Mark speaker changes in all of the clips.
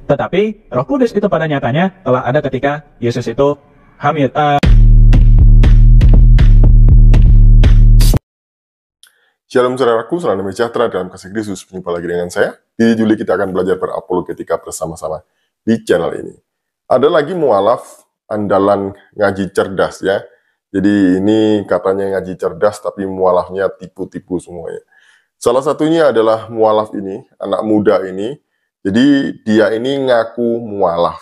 Speaker 1: Tetapi Roh Kudus itu pada nyatanya telah ada ketika Yesus itu hamil.
Speaker 2: Shalom saudaraku, salam damai sejahtera dalam kasih Kristus. Berjumpa lagi dengan saya. Di Juli kita akan belajar berapologetika bersama-sama di channel ini. Ada lagi mualaf andalan ngaji cerdas ya. Jadi ini katanya ngaji cerdas tapi mualafnya tipu-tipu semuanya. Salah satunya adalah mualaf ini, anak muda ini. Jadi dia ini ngaku mualaf.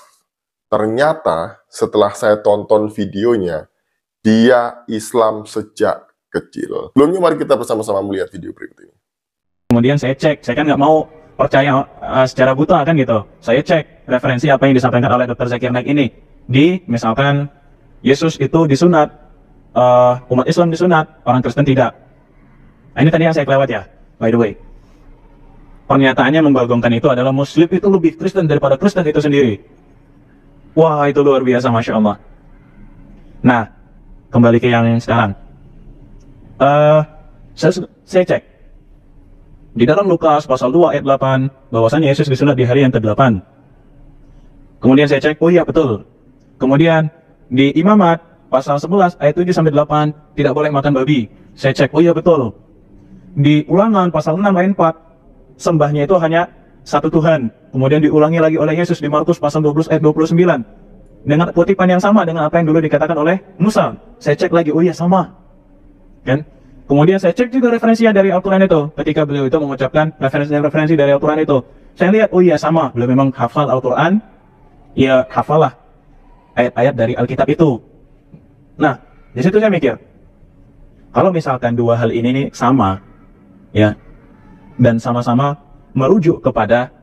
Speaker 2: Ternyata setelah saya tonton videonya, dia Islam sejak kecil. Sebelumnya mari kita bersama-sama melihat video berikut ini.
Speaker 1: Kemudian saya cek, saya kan nggak mau percaya secara buta kan gitu. Saya cek referensi apa yang disampaikan oleh Dr. Zakir Naik ini. Misalkan Yesus itu disunat, umat Islam disunat, orang Kristen tidak. Nah, ini tadi yang saya kelewat ya, by the way. Pernyataannya membalgongkan itu adalah Muslim itu lebih Kristen daripada Kristen itu sendiri. Wah, itu luar biasa, Masya Allah. Nah, kembali ke yang sekarang. Saya cek di dalam Lukas pasal 2 ayat 8 bahwasanya Yesus disunat di hari yang ke-8. Kemudian saya cek, oh iya betul. Kemudian di Imamat pasal 11 ayat 7 sampai 8 tidak boleh makan babi. Saya cek, oh iya betul. Di Ulangan pasal 6 ayat 4 sembahnya itu hanya satu Tuhan. Kemudian diulangi lagi oleh Yesus di Markus pasal 12 ayat 29 dengan kutipan yang sama dengan apa yang dulu dikatakan oleh Musa. Saya cek lagi, oh iya sama. Kan? Kemudian saya cek juga referensinya dari Al-Quran itu. Ketika beliau itu mengucapkan referensi dari Al-Quran itu, saya lihat, oh iya sama, beliau memang hafal Al-Quran, ya hafalah ayat-ayat dari Alkitab itu. Nah, di situ saya mikir, kalau misalkan dua hal ini nih sama, ya, dan sama-sama merujuk kepada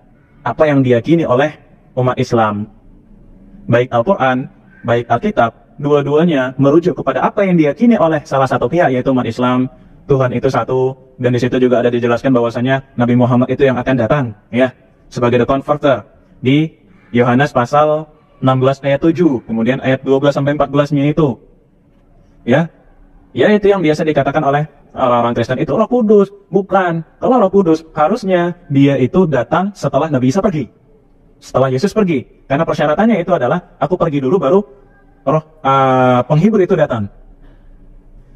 Speaker 1: apa yang diyakini oleh umat Islam, baik Al-Quran, baik Alkitab, dua-duanya merujuk kepada apa yang diyakini oleh salah satu pihak, yaitu umat Islam. Tuhan itu satu, dan di situ juga ada dijelaskan bahwasanya Nabi Muhammad itu yang akan datang, ya, sebagai the converter di Yohanes pasal 16 ayat 7, kemudian ayat 12 sampai 14-nya itu, ya, itu yang biasa dikatakan oleh orang-orang Kristen itu Roh Kudus. Bukan. Kalau Roh Kudus harusnya dia itu datang setelah Nabi Isa pergi, setelah Yesus pergi, karena persyaratannya itu adalah aku pergi dulu baru penghibur itu datang.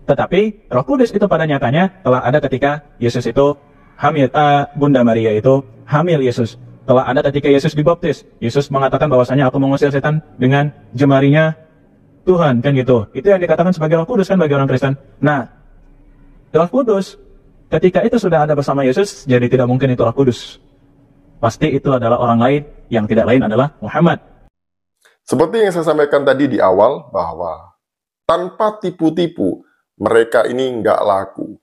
Speaker 1: Tetapi Roh Kudus itu pada nyatanya telah ada ketika Yesus itu hamil, Bunda Maria itu hamil Yesus. Telah ada ketika Yesus dibaptis. Yesus mengatakan bahwasanya aku mengusir setan dengan jemarinya Tuhan, kan gitu. Itu yang dikatakan sebagai Roh Kudus kan bagi orang Kristen. Nah, Roh Kudus ketika itu sudah ada bersama Yesus, jadi tidak mungkin itu Roh Kudus. Pasti itu adalah orang lain, yang tidak lain adalah Muhammad.
Speaker 2: Seperti yang saya sampaikan tadi di awal, bahwa tanpa tipu-tipu, mereka ini nggak laku.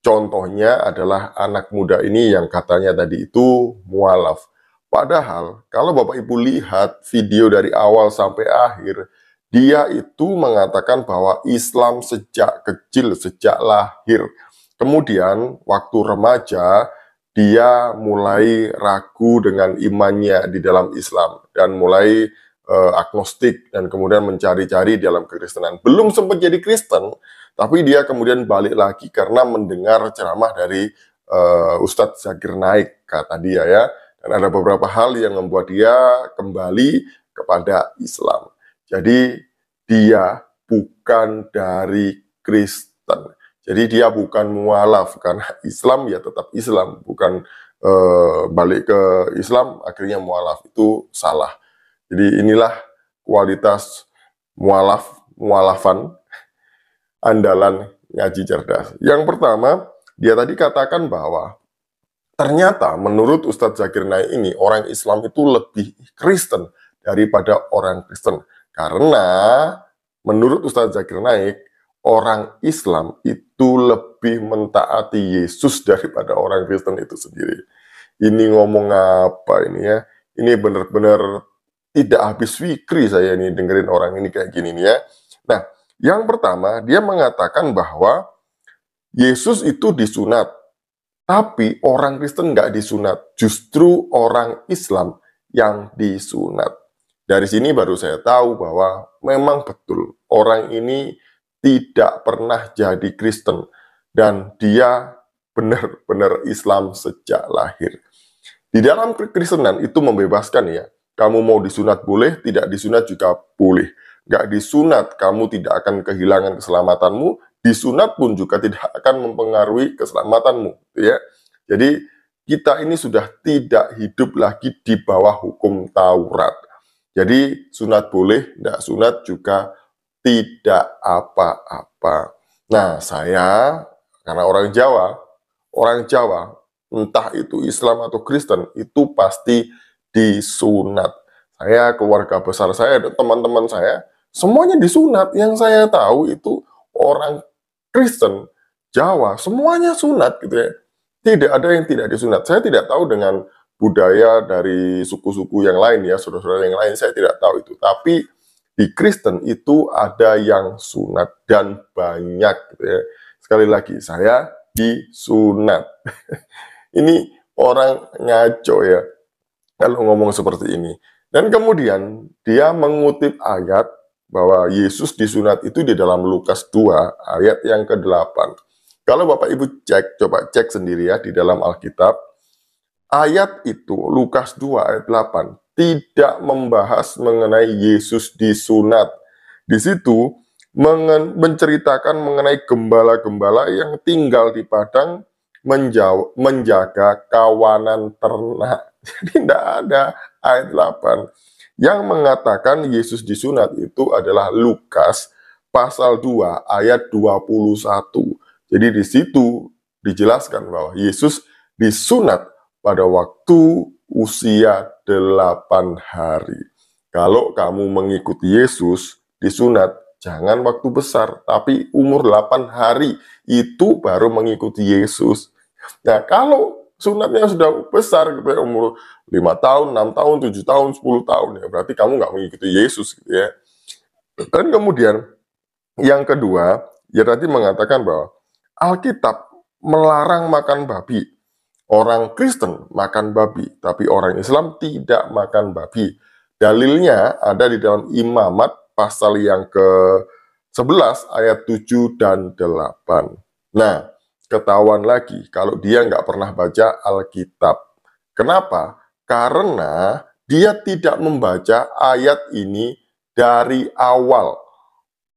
Speaker 2: Contohnya adalah anak muda ini yang katanya tadi itu mualaf. Padahal, kalau Bapak Ibu lihat video dari awal sampai akhir, dia itu mengatakan bahwa Islam sejak kecil, sejak lahir. Kemudian, waktu remaja, dia mulai ragu dengan imannya di dalam Islam, dan mulai agnostik, dan kemudian mencari-cari dalam kekristenan. Belum sempat jadi Kristen, tapi dia kemudian balik lagi karena mendengar ceramah dari Ustadz Zakir Naik, kata dia ya. Dan ada beberapa hal yang membuat dia kembali kepada Islam. Jadi dia bukan dari Kristen. Jadi dia bukan mualaf, karena Islam ya tetap Islam, bukan balik ke Islam akhirnya mualaf. Itu salah. Jadi inilah kualitas mualafan andalan ngaji cerdas. Yang pertama, dia tadi katakan bahwa ternyata menurut Ustadz Zakir Naik ini, orang Islam itu lebih Kristen daripada orang Kristen. Karena menurut Ustadz Zakir Naik, orang Islam itu lebih mentaati Yesus daripada orang Kristen itu sendiri. Ini ngomong apa ini ya? Ini benar-benar tidak habis fikri saya ini dengerin orang ini kayak gini nih ya. Nah, yang pertama, dia mengatakan bahwa Yesus itu disunat, tapi orang Kristen nggak disunat. Justru orang Islam yang disunat. Dari sini baru saya tahu bahwa memang betul orang ini tidak pernah jadi Kristen. Dan dia benar-benar Islam sejak lahir. Di dalam kekristenan itu membebaskan ya. kamu mau disunat boleh, tidak disunat juga boleh. Nggak disunat, kamu tidak akan kehilangan keselamatanmu. Disunat pun juga tidak akan mempengaruhi keselamatanmu. Ya. Jadi kita ini sudah tidak hidup lagi di bawah hukum Taurat. Jadi sunat boleh, tidak sunat juga tidak apa-apa. Nah, saya karena orang Jawa, entah itu Islam atau Kristen, itu pasti disunat. Saya, keluarga besar saya, dan teman-teman saya, semuanya disunat. Yang saya tahu itu orang Kristen, Jawa, semuanya sunat gitu ya. Tidak ada yang tidak disunat. Saya tidak tahu dengan budaya dari suku-suku yang lain ya, saudara-saudara yang lain, saya tidak tahu itu. Tapi di Kristen itu ada yang sunat dan banyak gitu ya. Sekali lagi, saya disunat. Ini orang ngaco ya kalau ngomong seperti ini. Dan kemudian dia mengutip ayat bahwa Yesus disunat itu di dalam Lukas 2 ayat yang ke-8. Kalau Bapak Ibu cek, coba cek sendiri ya di dalam Alkitab. Ayat itu, Lukas 2 ayat 8, tidak membahas mengenai Yesus disunat. Di situ menceritakan mengenai gembala-gembala yang tinggal di padang menjaga kawanan ternak. Jadi tidak ada ayat 8. Yang mengatakan Yesus disunat itu adalah Lukas pasal 2 ayat 21. Jadi di situ dijelaskan bahwa Yesus disunat pada waktu usia 8 hari. Kalau kamu mengikuti Yesus disunat, jangan waktu besar, tapi umur 8 hari itu baru mengikuti Yesus. Nah, kalau sunatnya sudah besar gitu ya, umur 5 tahun, 6 tahun, 7 tahun, 10 tahun, ya berarti kamu nggak mengikuti Yesus gitu ya. Dan kemudian yang kedua, ya tadi mengatakan bahwa Alkitab melarang makan babi. Orang Kristen makan babi, tapi orang Islam tidak makan babi. Dalilnya ada di dalam Imamat pasal yang ke-11 ayat 7 dan 8. Nah, ketahuan lagi kalau dia nggak pernah baca Alkitab. Kenapa? Karena dia tidak membaca ayat ini dari awal.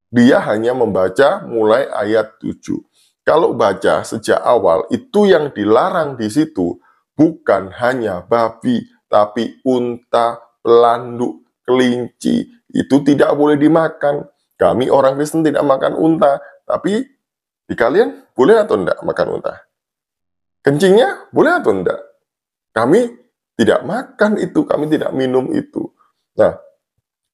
Speaker 2: Dia hanya membaca mulai ayat 7. Kalau baca sejak awal, itu yang dilarang di situ bukan hanya babi, tapi unta, pelanduk, kelinci. Itu tidak boleh dimakan. Kami orang Kristen tidak makan unta, tapi di kalian boleh atau enggak makan unta? Kencingnya boleh atau enggak? Kami tidak makan itu, kami tidak minum itu. Nah,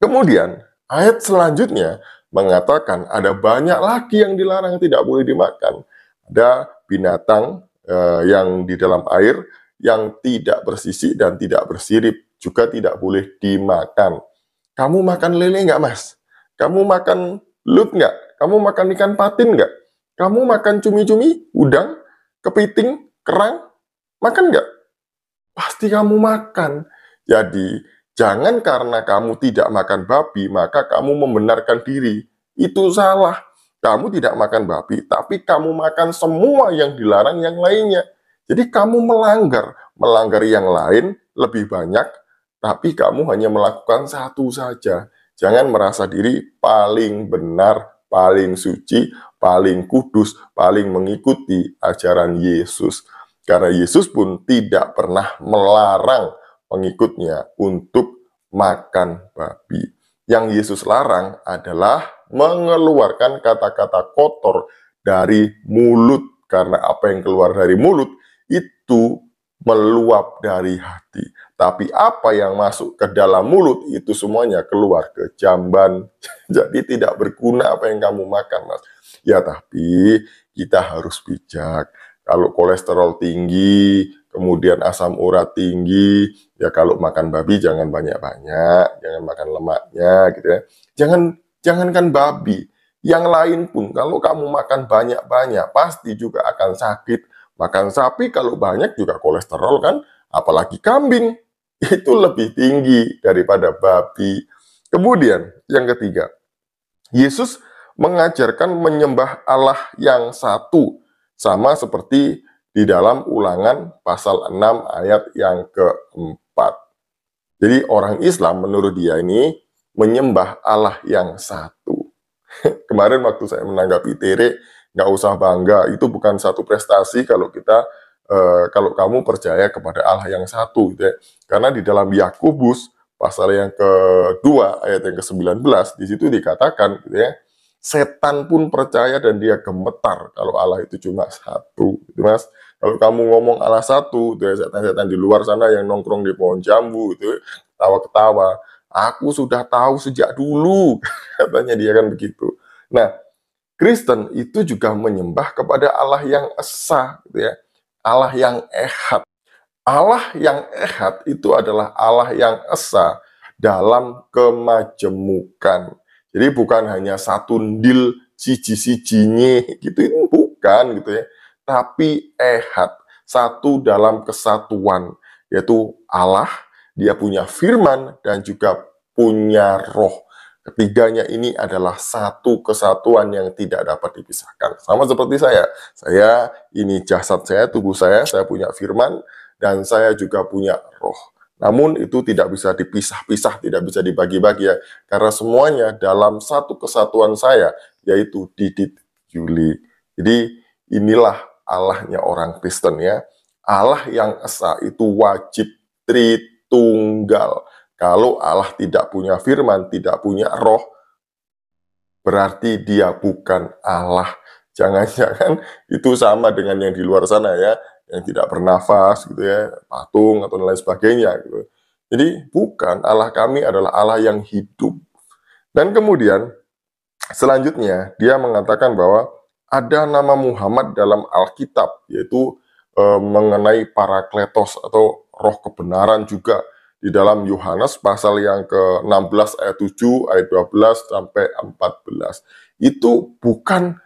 Speaker 2: kemudian ayat selanjutnya mengatakan ada banyak lagi yang dilarang tidak boleh dimakan. Ada binatang yang di dalam air yang tidak bersisik dan tidak bersirip, juga tidak boleh dimakan. Kamu makan lele nggak, Mas? Kamu makan lut nggak? Kamu makan ikan patin nggak? Kamu makan cumi-cumi, udang, kepiting, kerang? Makan nggak? Pasti kamu makan. Jadi, jangan karena kamu tidak makan babi, maka kamu membenarkan diri. Itu salah. Kamu tidak makan babi, tapi kamu makan semua yang dilarang yang lainnya. Jadi kamu melanggar yang lain lebih banyak, tapi kamu hanya melakukan satu saja. Jangan merasa diri paling benar, paling suci, paling kudus, paling mengikuti ajaran Yesus. Karena Yesus pun tidak pernah melarang pengikutnya untuk makan babi. Yang Yesus larang adalah mengeluarkan kata-kata kotor dari mulut. Karena apa yang keluar dari mulut itu meluap dari hati. Tapi apa yang masuk ke dalam mulut itu semuanya keluar ke jamban. Jadi tidak berguna apa yang kamu makan, Mas. Ya, tapi kita harus bijak. Kalau kolesterol tinggi, kemudian asam urat tinggi, ya kalau makan babi jangan banyak-banyak, jangan makan lemaknya gitu ya. Jangankan babi, yang lain pun kalau kamu makan banyak-banyak pasti juga akan sakit. Makan sapi kalau banyak juga kolesterol kan, apalagi kambing itu lebih tinggi daripada babi. Kemudian yang ketiga, Yesus mengajarkan menyembah Allah yang satu. Sama seperti di dalam Ulangan pasal 6 ayat yang keempat. Jadi orang Islam menurut dia ini menyembah Allah yang satu. Kemarin waktu saya menanggapi Tere, nggak usah bangga, itu bukan satu prestasi kalau kamu percaya kepada Allah yang satu, gitu ya. Karena di dalam Yakobus pasal yang kedua ayat yang ke-19 di situ dikatakan, gitu ya, setan pun percaya dan dia gemetar kalau Allah itu cuma satu, gitu, Mas. Kalau kamu ngomong Allah satu, gitu ya, setan-setan di luar sana yang nongkrong di pohon jambu, itu ketawa-ketawa. Aku sudah tahu sejak dulu, katanya dia kan begitu. Nah, Kristen itu juga menyembah kepada Allah yang esa, gitu ya. Allah yang ehad. Allah yang ehad itu adalah Allah yang esa dalam kemajemukan. Jadi bukan hanya satu ndil siji-sijinye gitu, itu bukan gitu ya. Tapi ehad, satu dalam kesatuan, yaitu Allah, dia punya firman dan juga punya roh. Ketiganya ini adalah satu kesatuan yang tidak dapat dipisahkan. Sama seperti saya ini jasad saya, tubuh saya punya firman, dan saya juga punya roh. Namun itu tidak bisa dipisah-pisah, tidak bisa dibagi-bagi ya. Karena semuanya dalam satu kesatuan saya, yaitu Didit Juli. Jadi inilah Allahnya orang Kristen ya. Allah yang esa itu wajib Tritunggal. Kalau Allah tidak punya firman, tidak punya roh, berarti dia bukan Allah. Jangan-jangan itu sama dengan yang di luar sana ya, yang tidak bernafas gitu ya, patung atau lain sebagainya gitu. Jadi bukan, Allah kami adalah Allah yang hidup. Dan kemudian selanjutnya dia mengatakan bahwa ada nama Muhammad dalam Alkitab, yaitu mengenai Parakletos atau roh kebenaran juga. Di dalam Yohanes pasal yang ke-16 ayat 7, ayat 12 sampai 14. Itu bukan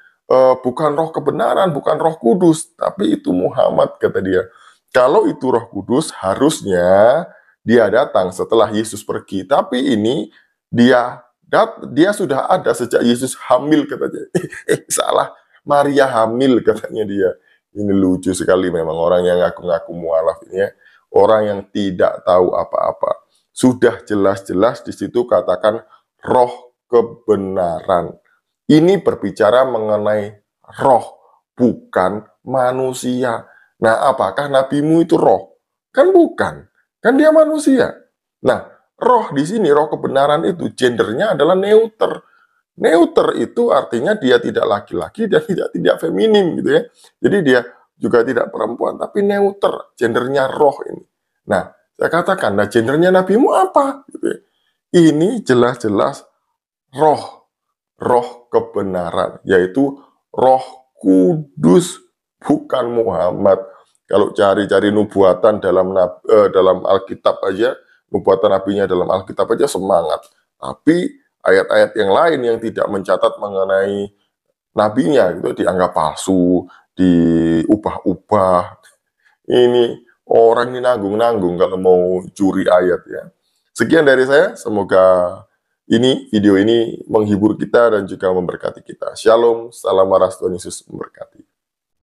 Speaker 2: roh kebenaran, bukan roh kudus, tapi itu Muhammad, kata dia. Kalau itu roh kudus, harusnya dia datang setelah Yesus pergi. Tapi ini dia sudah ada sejak Yesus hamil, katanya. Salah, Maria hamil, katanya dia. Ini lucu sekali memang orang yang ngaku-ngaku mualaf ini ya. Orang yang tidak tahu apa-apa. Sudah jelas-jelas di situ katakan roh kebenaran. Ini berbicara mengenai roh, bukan manusia. Nah, apakah nabimu itu roh? Kan bukan. Kan dia manusia. Nah, roh di sini, roh kebenaran itu gendernya adalah neuter. Neuter itu artinya dia tidak laki-laki dan tidak feminim gitu ya. Jadi dia juga tidak perempuan, tapi neuter, gendernya roh ini. Nah, saya katakan, nah gendernya nabimu apa? Gitu ya. Ini jelas-jelas roh kebenaran, yaitu roh kudus, bukan Muhammad. Kalau cari-cari nubuatan dalam Alkitab aja, nubuatan nabinya dalam Alkitab aja semangat. Tapi ayat-ayat yang lain yang tidak mencatat mengenai nabinya, gitu, dianggap palsu, diubah-ubah. Ini orang ini nanggung-nanggung kalau mau curi ayat ya. Sekian dari saya, semoga video ini menghibur kita dan juga memberkati kita. Shalom, salam waras, Tuhan Yesus memberkati.